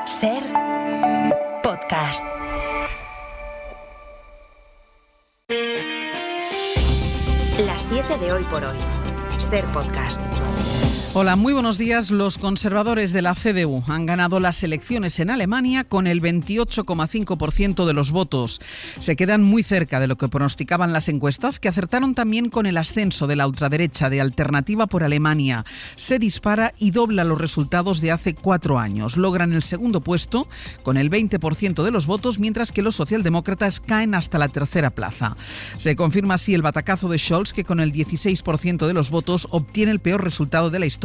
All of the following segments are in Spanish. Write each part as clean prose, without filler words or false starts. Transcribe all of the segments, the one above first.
Ser podcast. Las 7 de hoy por hoy. Ser podcast. Hola, muy buenos días. Los conservadores de la CDU han ganado las elecciones en Alemania con el 28,5% de los votos. Se quedan muy cerca de lo que pronosticaban las encuestas, que acertaron también con el ascenso de la ultraderecha de Alternativa por Alemania. Se dispara y dobla los resultados de hace 4 años. Logran el segundo puesto con el 20% de los votos, mientras que los socialdemócratas caen hasta la tercera plaza. Se confirma así el batacazo de Scholz, que con el 16% de los votos obtiene el peor resultado de la historia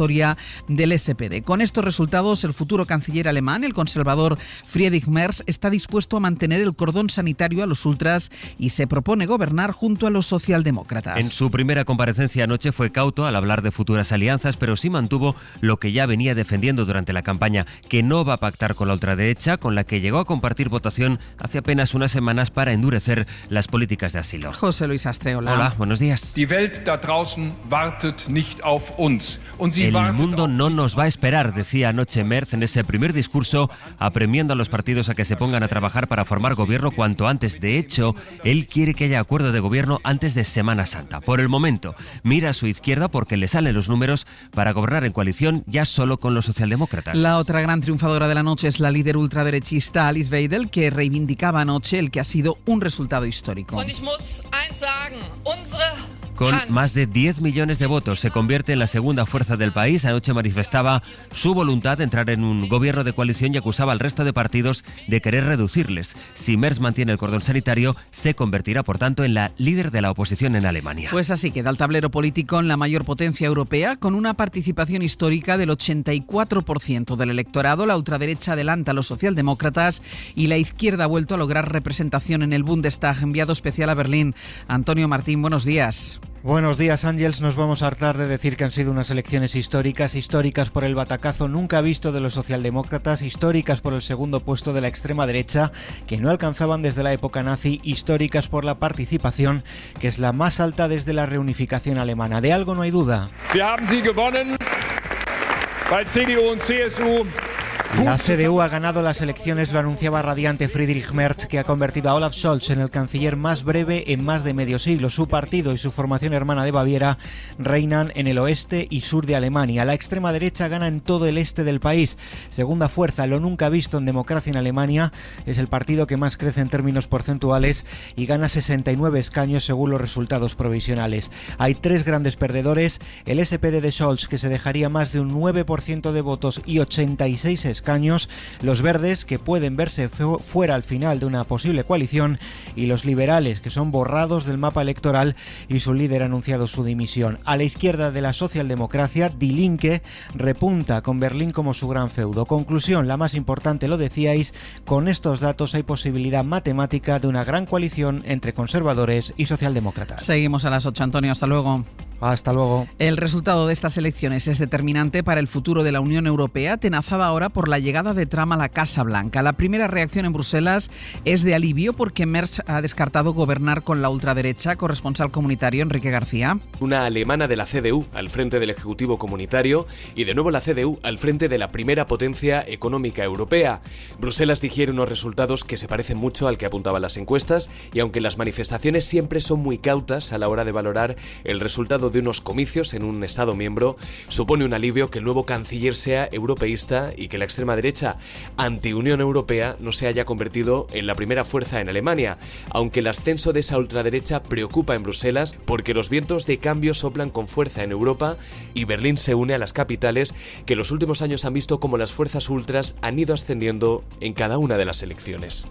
del SPD. Con estos resultados, el futuro canciller alemán, el conservador Friedrich Merz, está dispuesto a mantener el cordón sanitario a los ultras y se propone gobernar junto a los socialdemócratas. En su primera comparecencia anoche fue cauto al hablar de futuras alianzas, pero sí mantuvo lo que ya venía defendiendo durante la campaña, que no va a pactar con la ultraderecha, con la que llegó a compartir votación hace apenas unas semanas para endurecer las políticas de asilo. José Luis Astre, hola. Hola, buenos días. Die Welt da draußen wartet nicht auf uns. El mundo no nos va a esperar, decía anoche Merz en ese primer discurso, apremiando a los partidos a que se pongan a trabajar para formar gobierno cuanto antes. De hecho, él quiere que haya acuerdo de gobierno antes de Semana Santa. Por el momento, mira a su izquierda porque le salen los números para gobernar en coalición ya solo con los socialdemócratas. La otra gran triunfadora de la noche es la líder ultraderechista Alice Weidel, que reivindicaba anoche el que ha sido un resultado histórico. Con más de 10 millones de votos se convierte en la segunda fuerza del país. Anoche manifestaba su voluntad de entrar en un gobierno de coalición y acusaba al resto de partidos de querer reducirles. Si Merz mantiene el cordón sanitario, se convertirá, por tanto, en la líder de la oposición en Alemania. Pues así queda el tablero político en la mayor potencia europea, con una participación histórica del 84% del electorado. La ultraderecha adelanta a los socialdemócratas y la izquierda ha vuelto a lograr representación en el Bundestag. Enviado especial a Berlín, Antonio Martín, buenos días. Buenos días, Ángels. Nos vamos a hartar de decir que han sido unas elecciones históricas por el batacazo nunca visto de los socialdemócratas, históricas por el segundo puesto de la extrema derecha, que no alcanzaban desde la época nazi, históricas por la participación, que es la más alta desde la reunificación alemana. De algo no hay duda. Wir haben sie gewonnen, weil CDU und CSU. La CDU ha ganado las elecciones, lo anunciaba radiante Friedrich Merz, que ha convertido a Olaf Scholz en el canciller más breve en más de medio siglo. Su partido y su formación hermana de Baviera reinan en el oeste y sur de Alemania. La extrema derecha gana en todo el este del país. Segunda fuerza, lo nunca visto en democracia en Alemania. Es el partido que más crece en términos porcentuales y gana 69 escaños según los resultados provisionales. Hay 3 grandes perdedores: el SPD de Scholz, que se dejaría más de un 9% de votos y 86 escaños, los verdes, que pueden verse fuera al final de una posible coalición, y los liberales, que son borrados del mapa electoral y su líder ha anunciado su dimisión. A la izquierda de la socialdemocracia, Die Linke repunta con Berlín como su gran feudo. Conclusión, la más importante, lo decíais, con estos datos hay posibilidad matemática de una gran coalición entre conservadores y socialdemócratas. Seguimos a las 8, Antonio, hasta luego. Hasta luego. El resultado de estas elecciones es determinante para el futuro de la Unión Europea, tenazada ahora por la llegada de Trump a la Casa Blanca. La primera reacción en Bruselas es de alivio porque Merz ha descartado gobernar con la ultraderecha. Corresponsal comunitario Enrique García. Una alemana de la CDU al frente del Ejecutivo Comunitario y de nuevo la CDU al frente de la primera potencia económica europea. Bruselas digiere unos resultados que se parecen mucho al que apuntaban las encuestas, y aunque las manifestaciones siempre son muy cautas a la hora de valorar el resultado de unos comicios en un Estado miembro, supone un alivio que el nuevo canciller sea europeísta y que la extrema derecha anti-Unión Europea no se haya convertido en la primera fuerza en Alemania, aunque el ascenso de esa ultraderecha preocupa en Bruselas porque los vientos de cambio soplan con fuerza en Europa y Berlín se une a las capitales que los últimos años han visto como las fuerzas ultras han ido ascendiendo en cada una de las elecciones.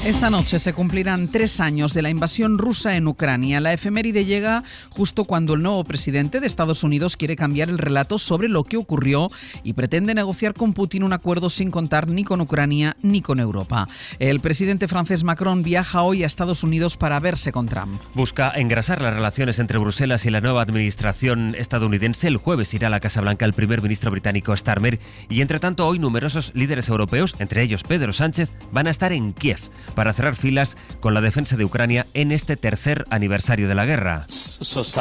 Esta noche se cumplirán 3 años de la invasión rusa en Ucrania. La efeméride llega justo cuando el nuevo presidente de Estados Unidos quiere cambiar el relato sobre lo que ocurrió y pretende negociar con Putin un acuerdo sin contar ni con Ucrania ni con Europa. El presidente francés Macron viaja hoy a Estados Unidos para verse con Trump. Busca engrasar las relaciones entre Bruselas y la nueva administración estadounidense. El jueves irá a la Casa Blanca el primer ministro británico Starmer y, entre tanto, hoy numerosos líderes europeos, entre ellos Pedro Sánchez, van a estar en Kiev. para cerrar filas con la defensa de Ucrania en este tercer aniversario de la guerra. Después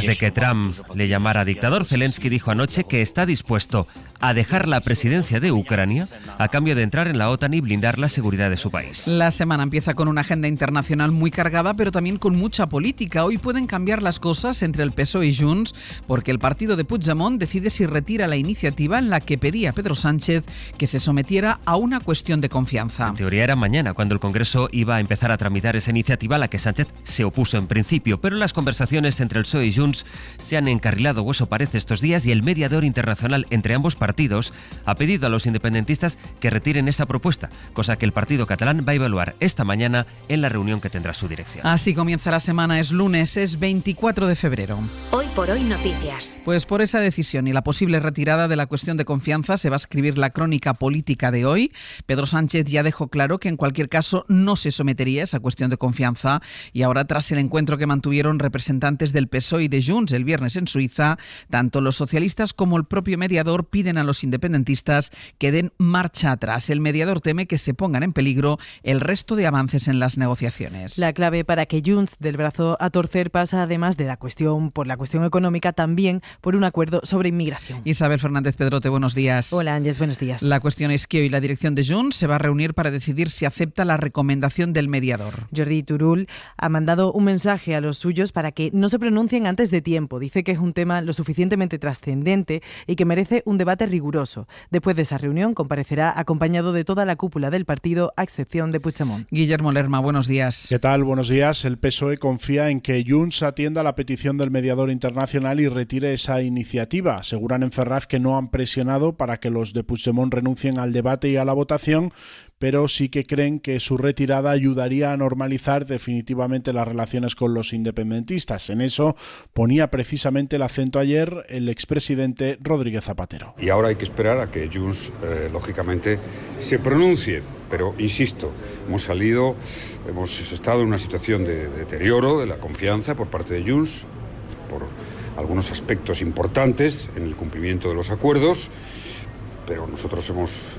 de que Trump le llamara dictador, Zelensky dijo anoche que está dispuesto a dejar la presidencia de Ucrania a cambio de entrar en la OTAN y blindar la seguridad de su país. La semana empieza con una agenda internacional muy cargada, pero también con mucha política. Hoy pueden cambiar las cosas entre el PSOE y Junts, porque el partido de Puigdemont decide si retira la iniciativa en la que pedía a Pedro Sánchez que se sometiera a una cuestión de confianza. En teoría era mañana cuando el Congreso iba a empezar a tramitar esa iniciativa a la que Sánchez se opuso en principio, pero las conversaciones entre el PSOE y Junts se han encarrilado, o eso parece, estos días, y el mediador internacional entre ambos partidos ha pedido a los independentistas que retiren esa propuesta, cosa que el partido catalán va a evaluar esta mañana en la reunión que tendrá su dirección. Así comienza la semana, es lunes, es 24 de febrero. Hoy por hoy noticias. Pues por esa decisión y la posible retirada de la cuestión de confianza se va a escribir la crónica política de hoy. Pedro Sánchez ya dejó claro que en cualquier caso no se sometería a esa cuestión de confianza, y ahora, tras el encuentro que mantuvieron representantes del PSOE y de Junts el viernes en Suiza, tanto los socialistas como el propio mediador piden a los independentistas que den marcha atrás. El mediador teme que se pongan en peligro el resto de avances en las negociaciones. La clave para que Junts dé el brazo a torcer pasa, además de la cuestión económica, también por un acuerdo sobre inmigración. Isabel Fernández Pedrote, buenos días. Hola, Ángeles, buenos días. La cuestión es que hoy la dirección de Junts se va a reunir para decidir si acepta la recomendación del mediador. Jordi Turull ha mandado un mensaje a los suyos para que no se pronuncien antes de tiempo. Dice que es un tema lo suficientemente trascendente y que merece un debate riguroso. Después de esa reunión comparecerá acompañado de toda la cúpula del partido, a excepción de Puigdemont. Guillermo Lerma, buenos días. ¿Qué tal? Buenos días. El PSOE confía en que Junts atienda la petición del mediador internacional y retire esa iniciativa. Aseguran en Ferraz que no han presionado para que los de Puigdemont renuncien al debate y a la votación, pero sí que creen que su retirada ayudaría a normalizar definitivamente las relaciones con los independentistas. En eso ponía precisamente el acento ayer el expresidente Rodríguez Zapatero. Y ahora hay que esperar a que Junts, lógicamente, se pronuncie. Pero, insisto, hemos estado en una situación de deterioro de la confianza por parte de Junts, por algunos aspectos importantes en el cumplimiento de los acuerdos, pero nosotros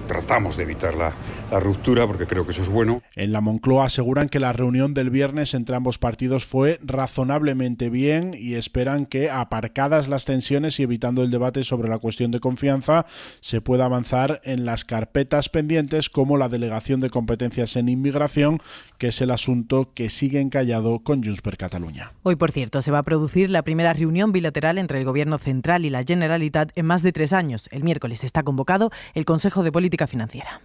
tratamos de evitar la ruptura porque creo que eso es bueno. En la Moncloa aseguran que la reunión del viernes entre ambos partidos fue razonablemente bien y esperan que, aparcadas las tensiones y evitando el debate sobre la cuestión de confianza, se pueda avanzar en las carpetas pendientes como la delegación de competencias en inmigración, que es el asunto que sigue encallado con Junts per Catalunya. Hoy, por cierto, se va a producir la primera reunión bilateral entre el Gobierno central y la Generalitat en más de 3 años. El miércoles está convocado el Consejo de Política Financiera.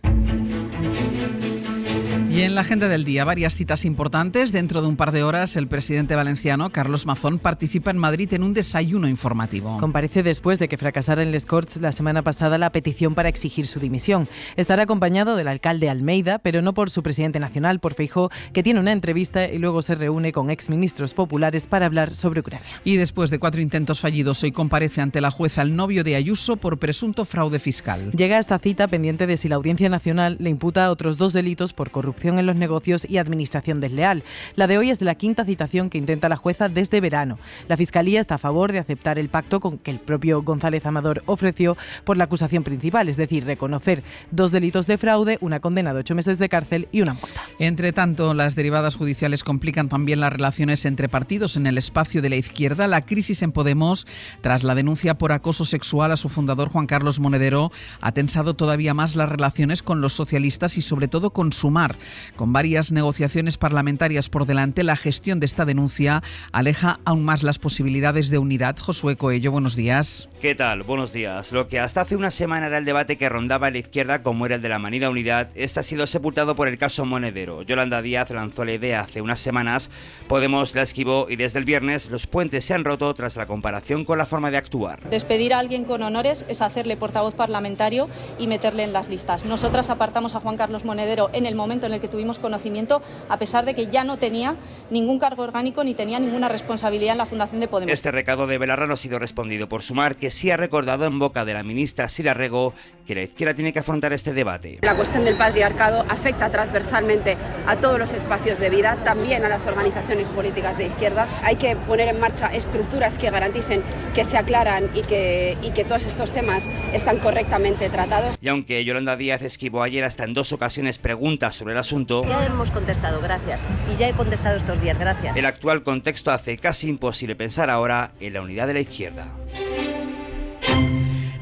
Y en la agenda del día, varias citas importantes. Dentro de un par de horas, el presidente valenciano, Carlos Mazón, participa en Madrid en un desayuno informativo. Comparece después de que fracasara en Les Corts la semana pasada la petición para exigir su dimisión. Estará acompañado del alcalde Almeida, pero no por su presidente nacional, por Feijóo, que tiene una entrevista y luego se reúne con exministros populares para hablar sobre Ucrania. Y después de 4 intentos fallidos, hoy comparece ante la jueza el novio de Ayuso por presunto fraude fiscal. Llega a esta cita pendiente de si la Audiencia Nacional le imputa otros 2 delitos por corrupción en los negocios y administración desleal. La de hoy es de la 5ª citación que intenta la jueza desde verano. La Fiscalía está a favor de aceptar el pacto con que el propio González Amador ofreció por la acusación principal, es decir, reconocer 2 delitos de fraude, una condena de 8 meses de cárcel y una multa. Entre tanto, las derivadas judiciales complican también las relaciones entre partidos en el espacio de la izquierda. La crisis en Podemos, tras la denuncia por acoso sexual a su fundador Juan Carlos Monedero, ha tensado todavía más las relaciones con los socialistas y sobre todo con Sumar. Con varias negociaciones parlamentarias por delante, la gestión de esta denuncia aleja aún más las posibilidades de unidad. Josué Coello, buenos días. ¿Qué tal? Buenos días. Lo que hasta hace una semana era el debate que rondaba en la izquierda, como era el de la manida unidad, este ha sido sepultado por el caso Monedero. Yolanda Díaz lanzó la idea hace unas semanas, Podemos la esquivó y desde el viernes los puentes se han roto tras la comparación con la forma de actuar. Despedir a alguien con honores es hacerle portavoz parlamentario y meterle en las listas. Nosotras apartamos a Juan Carlos Monedero en el momento en el que que tuvimos conocimiento, a pesar de que ya no tenía ningún cargo orgánico ni tenía ninguna responsabilidad en la Fundación de Podemos. Este recado de Belarra no ha sido respondido por Sumar, que sí ha recordado en boca de la ministra Sira Rego que la izquierda tiene que afrontar este debate. La cuestión del patriarcado afecta transversalmente a todos los espacios de vida, también a las organizaciones políticas de izquierdas. Hay que poner en marcha estructuras que garanticen que se aclaran y que todos estos temas están correctamente tratados. Y aunque Yolanda Díaz esquivó ayer hasta en 2 ocasiones preguntas sobre el asunto, ya hemos contestado, gracias. Y ya he contestado estos días, gracias. El actual contexto hace casi imposible pensar ahora en la unidad de la izquierda.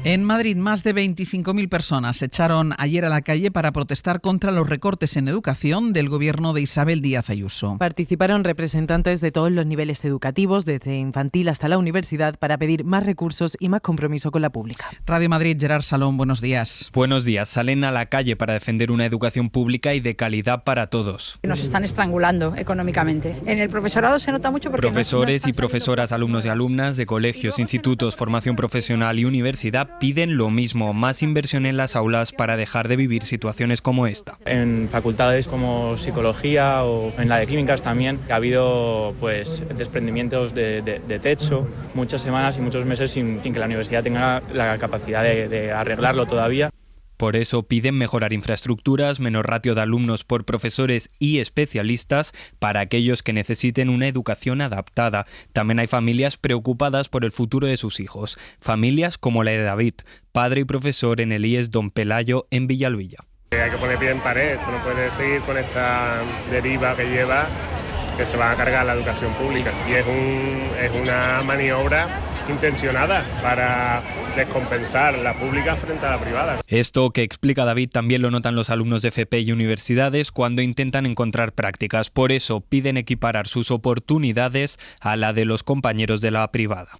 En Madrid, más de 25.000 personas se echaron ayer a la calle para protestar contra los recortes en educación del gobierno de Isabel Díaz Ayuso. Participaron representantes de todos los niveles educativos, desde infantil hasta la universidad, para pedir más recursos y más compromiso con la pública. Radio Madrid, Gerard Salón, buenos días. Buenos días. Salen a la calle para defender una educación pública y de calidad para todos. Nos están estrangulando económicamente. En el profesorado se nota mucho porque profesores y profesoras, alumnos y alumnas de colegios, institutos, formación profesional y universidad piden lo mismo, más inversión en las aulas para dejar de vivir situaciones como esta. En facultades como psicología o en la de químicas también ha habido desprendimientos de techo, muchas semanas y muchos meses sin que la universidad tenga la capacidad de arreglarlo todavía. Por eso piden mejorar infraestructuras, menor ratio de alumnos por profesores y especialistas para aquellos que necesiten una educación adaptada. También hay familias preocupadas por el futuro de sus hijos. Familias como la de David, padre y profesor en el IES Don Pelayo en Villalbilla. Hay que poner pie en pared, esto no puede seguir con esta deriva que lleva, que se va a cargar la educación pública. Y es una maniobra intencionada para descompensar la pública frente a la privada. Esto que explica David también lo notan los alumnos de FP y universidades cuando intentan encontrar prácticas. Por eso piden equiparar sus oportunidades a la de los compañeros de la privada.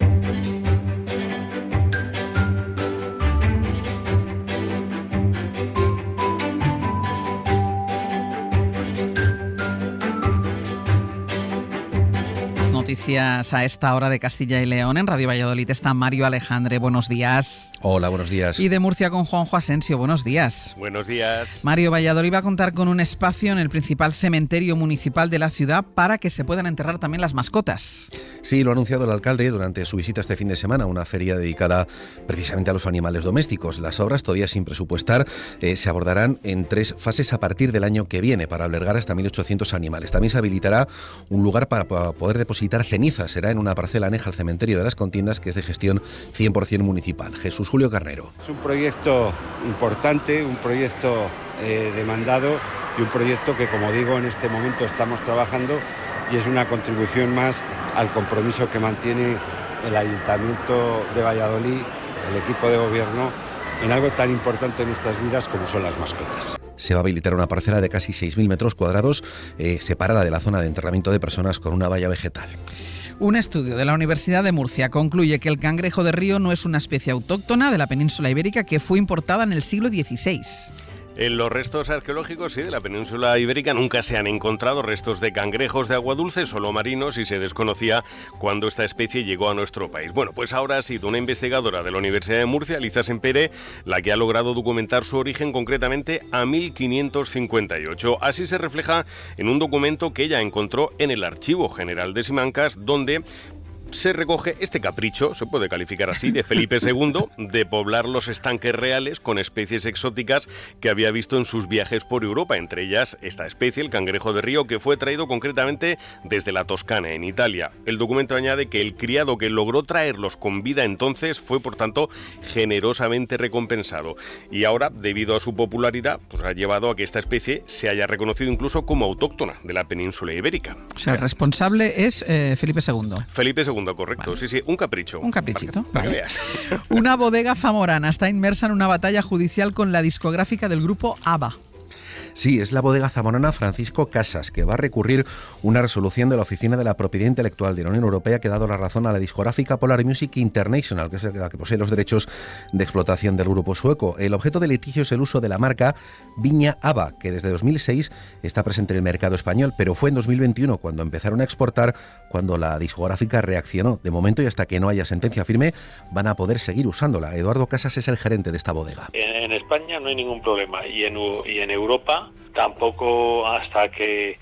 Noticias a esta hora de Castilla y León. En Radio Valladolid está Mario Alejandre. Buenos días. Hola, buenos días. Y de Murcia con Juanjo Asensio. Buenos días. Buenos días. Mario, Valladolid va a contar con un espacio en el principal cementerio municipal de la ciudad para que se puedan enterrar también las mascotas. Sí, lo ha anunciado el alcalde durante su visita este fin de semana, una feria dedicada precisamente a los animales domésticos. Las obras, todavía sin presupuestar, se abordarán en 3 fases a partir del año que viene para albergar hasta 1.800 animales. También se habilitará un lugar para poder depositar cenizas. Será en una parcela aneja al cementerio de las Contiendas, que es de gestión 100% municipal. Jesús Julio Carnero. Es un proyecto importante, un proyecto demandado y un proyecto que, como digo, en este momento estamos trabajando y es una contribución más al compromiso que mantiene el Ayuntamiento de Valladolid, el equipo de gobierno, en algo tan importante en nuestras vidas como son las mascotas. Se va a habilitar una parcela de casi 6.000 metros cuadrados, separada de la zona de enterramiento de personas con una valla vegetal. Un estudio de la Universidad de Murcia concluye que el cangrejo de río no es una especie autóctona de la península ibérica que fue importada en el siglo XVI. En los restos arqueológicos de la península ibérica nunca se han encontrado restos de cangrejos de agua dulce, solo marinos, y se desconocía cuándo esta especie llegó a nuestro país. Bueno, pues ahora ha sido una investigadora de la Universidad de Murcia, Liza Sempere, la que ha logrado documentar su origen concretamente a 1558. Así se refleja en un documento que ella encontró en el Archivo General de Simancas, donde se recoge este capricho, se puede calificar así, de Felipe II, de poblar los estanques reales con especies exóticas que había visto en sus viajes por Europa, entre ellas esta especie, el cangrejo de río, que fue traído concretamente desde la Toscana, en Italia. El documento añade que el criado que logró traerlos con vida entonces fue, por tanto, generosamente recompensado. Y ahora, debido a su popularidad, pues ha llevado a que esta especie se haya reconocido incluso como autóctona de la península ibérica. O sea, el responsable es Felipe II. Felipe II, correcto. Vale. Sí, un capricho. Un caprichito. Para que veas. Una bodega zamorana está inmersa en una batalla judicial con la discográfica del grupo ABBA. Sí, es la bodega zamorana Francisco Casas, que va a recurrir una resolución de la Oficina de la Propiedad Intelectual de la Unión Europea que ha dado la razón a la discográfica Polar Music International, que es la que posee los derechos de explotación del grupo sueco. El objeto de litigio es el uso de la marca Viña ABBA, que desde 2006 está presente en el mercado español, pero fue en 2021 cuando empezaron a exportar, cuando la discográfica reaccionó. De momento, y hasta que no haya sentencia firme, van a poder seguir usándola. Eduardo Casas es el gerente de esta bodega. En España no hay ningún problema y en Europa tampoco, hasta que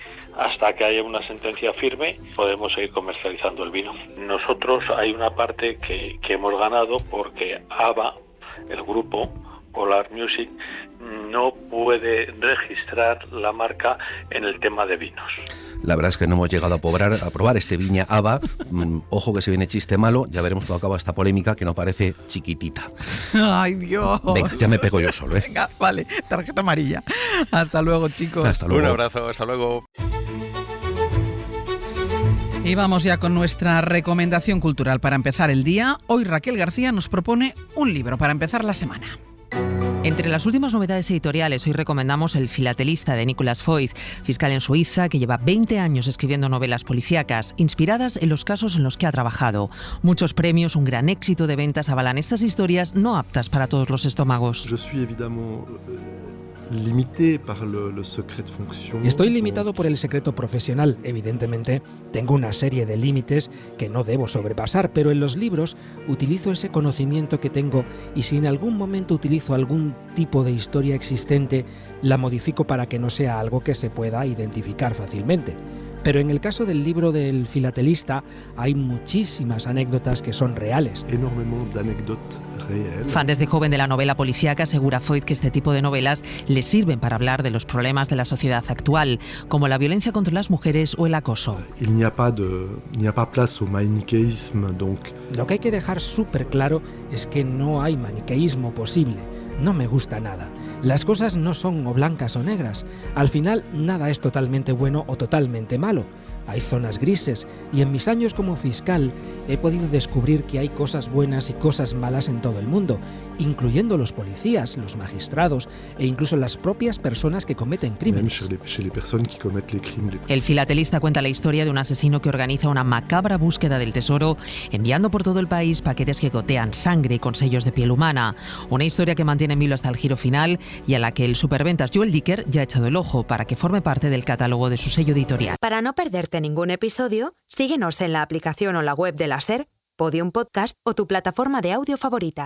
haya una sentencia firme podemos seguir comercializando el vino. Nosotros hay una parte que hemos ganado porque ABBA, el grupo Polar Music, no puede registrar la marca en el tema de vinos. La verdad es que no hemos llegado a probar este Viña ABBA. Ojo que se viene chiste malo. Ya veremos cómo acaba esta polémica, que no parece chiquitita. ¡Ay, Dios! Venga, ya me pego yo solo, ¿eh? Venga, vale, tarjeta amarilla. Hasta luego, chicos. Hasta luego. Un abrazo, hasta luego. Y vamos ya con nuestra recomendación cultural para empezar el día. Hoy Raquel García nos propone un libro para empezar la semana. Entre las últimas novedades editoriales, hoy recomendamos El filatelista de Nicolas Foyt, fiscal en Suiza que lleva 20 años escribiendo novelas policíacas, inspiradas en los casos en los que ha trabajado. Muchos premios, un gran éxito de ventas avalan estas historias no aptas para todos los estómagos. Estoy limitado por el secreto profesional, evidentemente. Tengo una serie de límites que no debo sobrepasar, pero en los libros utilizo ese conocimiento que tengo y si en algún momento utilizo algún tipo de historia existente, la modifico para que no sea algo que se pueda identificar fácilmente. Pero en el caso del libro del filatelista hay muchísimas anécdotas que son reales. Fan desde joven de la novela policíaca, asegura Foyt que este tipo de novelas le sirven para hablar de los problemas de la sociedad actual, como la violencia contra las mujeres o el acoso. Lo que hay que dejar súper claro es que no hay maniqueísmo posible. No me gusta nada. Las cosas no son o blancas o negras. Al final, nada es totalmente bueno o totalmente malo. Hay zonas grises y en mis años como fiscal he podido descubrir que hay cosas buenas y cosas malas en todo el mundo, incluyendo los policías, los magistrados e incluso las propias personas que cometen crímenes. El filatelista cuenta la historia de un asesino que organiza una macabra búsqueda del tesoro, enviando por todo el país paquetes que gotean sangre con sellos de piel humana. Una historia que mantiene en vilo hasta el giro final y a la que el superventas Joel Dicker ya ha echado el ojo para que forme parte del catálogo de su sello editorial. Para no perderte ningún episodio, síguenos en la aplicación o la web de la SER, Podium Podcast o tu plataforma de audio favorita.